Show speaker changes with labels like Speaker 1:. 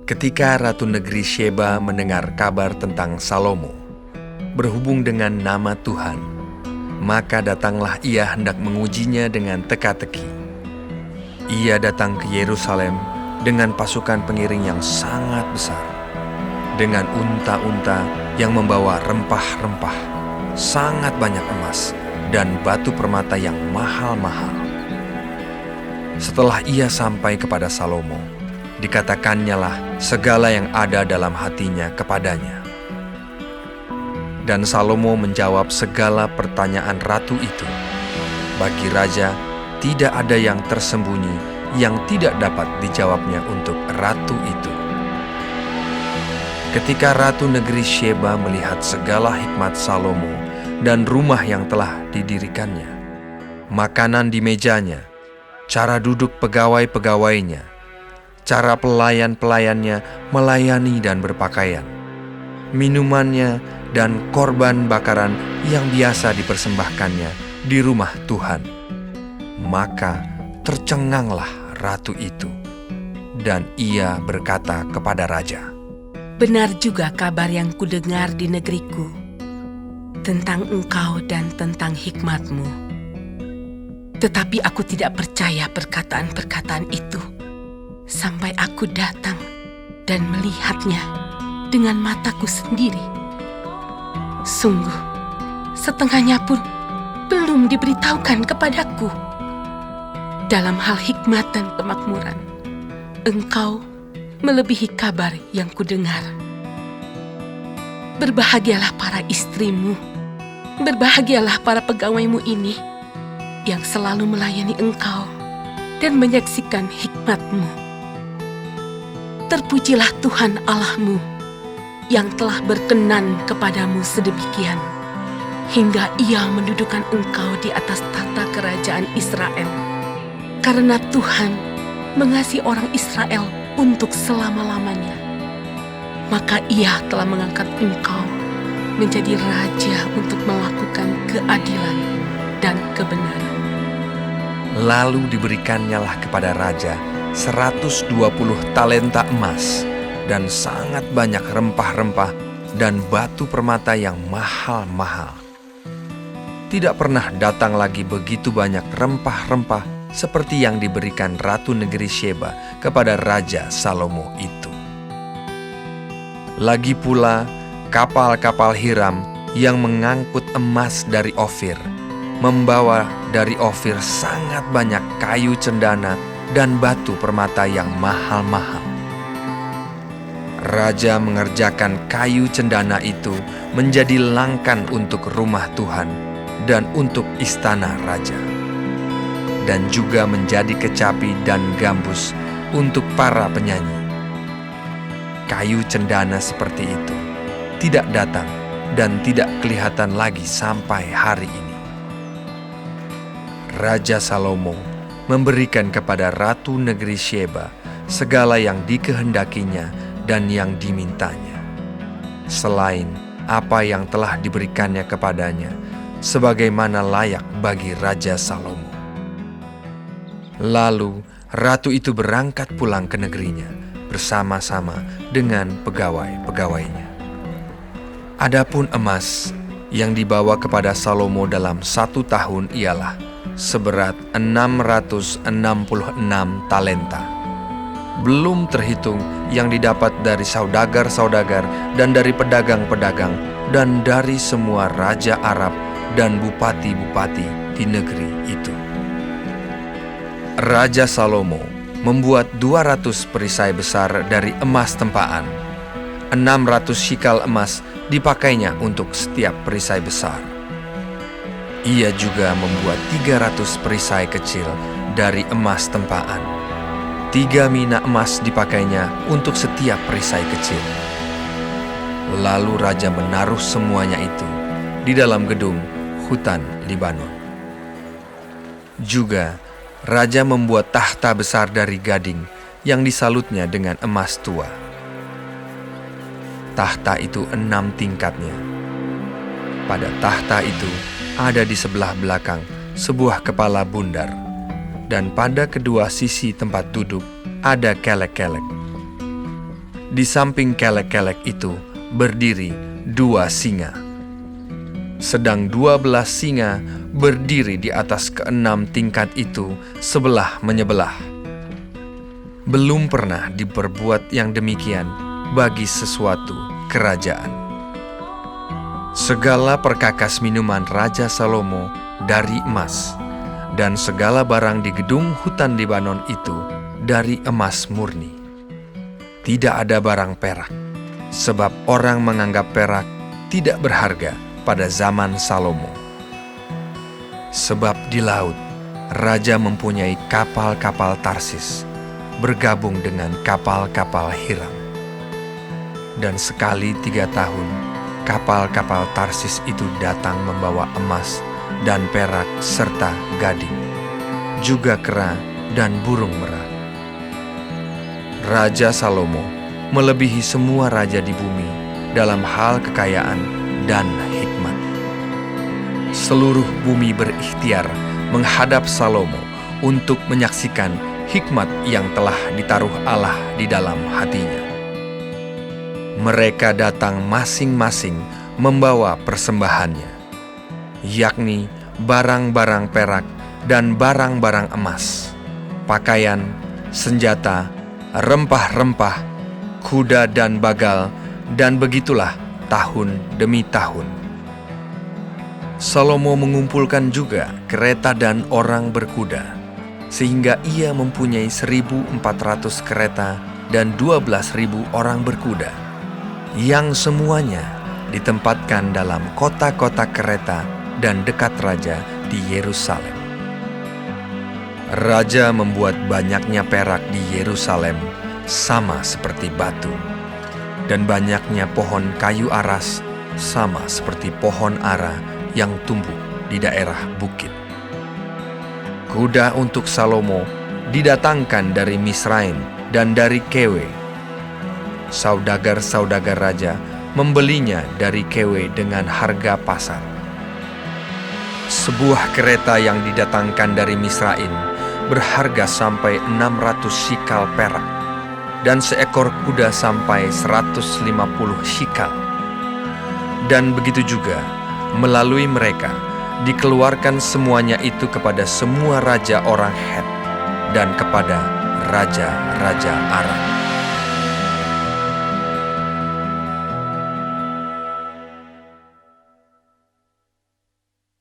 Speaker 1: Ketika Ratu Negeri Sheba mendengar kabar tentang Salomo, berhubung dengan nama Tuhan, maka datanglah ia hendak mengujinya dengan teka-teki. Ia datang ke Yerusalem dengan pasukan pengiring yang sangat besar, dengan unta-unta yang membawa rempah-rempah, sangat banyak emas, dan batu permata yang mahal-mahal. Setelah ia sampai kepada Salomo, dikatakannya lah segala yang ada dalam hatinya kepadanya. Dan Salomo menjawab segala pertanyaan ratu itu. Bagi raja, tidak ada yang tersembunyi yang tidak dapat dijawabnya untuk ratu itu. Ketika Ratu Negeri Sheba melihat segala hikmat Salomo dan rumah yang telah didirikannya, makanan di mejanya, cara duduk pegawai-pegawainya, cara pelayan-pelayannya melayani dan berpakaian, minumannya dan korban bakaran yang biasa dipersembahkannya di rumah Tuhan, maka tercenganglah ratu itu, dan ia berkata kepada raja,
Speaker 2: "Benar juga kabar yang kudengar di negeriku tentang engkau dan tentang hikmatmu. Tetapi aku tidak percaya perkataan-perkataan itu sampai aku datang dan melihatnya dengan mataku sendiri. Sungguh, setengahnya pun belum diberitahukan kepadaku. Dalam hal hikmat dan kemakmuran, engkau melebihi kabar yang kudengar. Berbahagialah para istrimu, berbahagialah para pegawaimu ini yang selalu melayani engkau dan menyaksikan hikmatmu. Terpujilah Tuhan Allahmu yang telah berkenan kepadamu sedemikian, hingga ia mendudukan engkau di atas tahta kerajaan Israel. Karena Tuhan mengasihi orang Israel untuk selama-lamanya, maka ia telah mengangkat engkau menjadi raja untuk melakukan keadilan dan kebenaran."
Speaker 1: Lalu diberikannya lah kepada raja 120 talenta emas dan sangat banyak rempah-rempah dan batu permata yang mahal-mahal. Tidak pernah datang lagi begitu banyak rempah-rempah seperti yang diberikan Ratu Negeri Sheba kepada Raja Salomo itu. Lagi pula kapal-kapal Hiram yang mengangkut emas dari Ofir, membawa dari Ofir sangat banyak kayu cendana dan batu permata yang mahal-mahal. Raja mengerjakan kayu cendana itu menjadi langkan untuk rumah Tuhan dan untuk istana raja, dan juga menjadi kecapi dan gambus untuk para penyanyi. Kayu cendana seperti itu tidak datang dan tidak kelihatan lagi sampai hari ini. Raja Salomo memberikan kepada Ratu Negeri Sheba segala yang dikehendakinya dan yang dimintanya, selain apa yang telah diberikannya kepadanya, sebagaimana layak bagi Raja Salomo. Lalu ratu itu berangkat pulang ke negerinya bersama-sama dengan pegawai-pegawainya. Adapun emas yang dibawa kepada Salomo dalam 1 tahun ialah seberat 666 talenta. Belum terhitung yang didapat dari saudagar-saudagar dan dari pedagang-pedagang dan dari semua raja Arab dan bupati-bupati di negeri itu. Raja Salomo membuat 200 perisai besar dari emas tempaan. 600 shikal emas dipakainya untuk setiap perisai besar. Ia juga membuat 300 perisai kecil dari emas tempaan. 3 mina emas dipakainya untuk setiap perisai kecil. Lalu raja menaruh semuanya itu di dalam gedung hutan Libanon. Juga raja membuat tahta besar dari gading yang disalutnya dengan emas tua. Tahta itu 6 tingkatnya. Pada tahta itu ada di sebelah belakang sebuah kepala bundar, dan pada kedua sisi tempat duduk ada kelek-kelek. Di samping kelek-kelek itu berdiri 2 singa. Sedang 12 singa berdiri di atas ke-6 tingkat itu sebelah menyebelah. Belum pernah diperbuat yang demikian bagi sesuatu kerajaan. Segala perkakas minuman Raja Salomo dari emas, dan segala barang di gedung hutan Libanon itu dari emas murni. Tidak ada barang perak, sebab orang menganggap perak tidak berharga pada zaman Salomo. Sebab di laut, Raja mempunyai kapal-kapal Tarsis, bergabung dengan kapal-kapal Hiram. Dan sekali 3 tahun, kapal-kapal Tarsis itu datang membawa emas dan perak serta gading, juga kera dan burung merak. Raja Salomo melebihi semua raja di bumi dalam hal kekayaan dan hikmat. Seluruh bumi berikhtiar menghadap Salomo untuk menyaksikan hikmat yang telah ditaruh Allah di dalam hatinya. Mereka datang masing-masing membawa persembahannya, yakni barang-barang perak dan barang-barang emas, pakaian, senjata, rempah-rempah, kuda dan bagal, dan begitulah tahun demi tahun. Salomo mengumpulkan juga kereta dan orang berkuda, sehingga ia mempunyai 1.400 kereta dan 12.000 orang berkuda, yang semuanya ditempatkan dalam kota-kota kereta dan dekat raja di Yerusalem. Raja membuat banyaknya perak di Yerusalem sama seperti batu, dan banyaknya pohon kayu aras sama seperti pohon ara yang tumbuh di daerah bukit. Kuda untuk Salomo didatangkan dari Misraim dan dari Kewe. Saudagar-saudagar raja membelinya dari Kewe dengan harga pasar. Sebuah kereta yang didatangkan dari Misraim berharga sampai 600 shikal perak, dan seekor kuda sampai 150 shikal. Dan begitu juga melalui mereka dikeluarkan semuanya itu kepada semua raja orang Het dan kepada raja-raja Aram.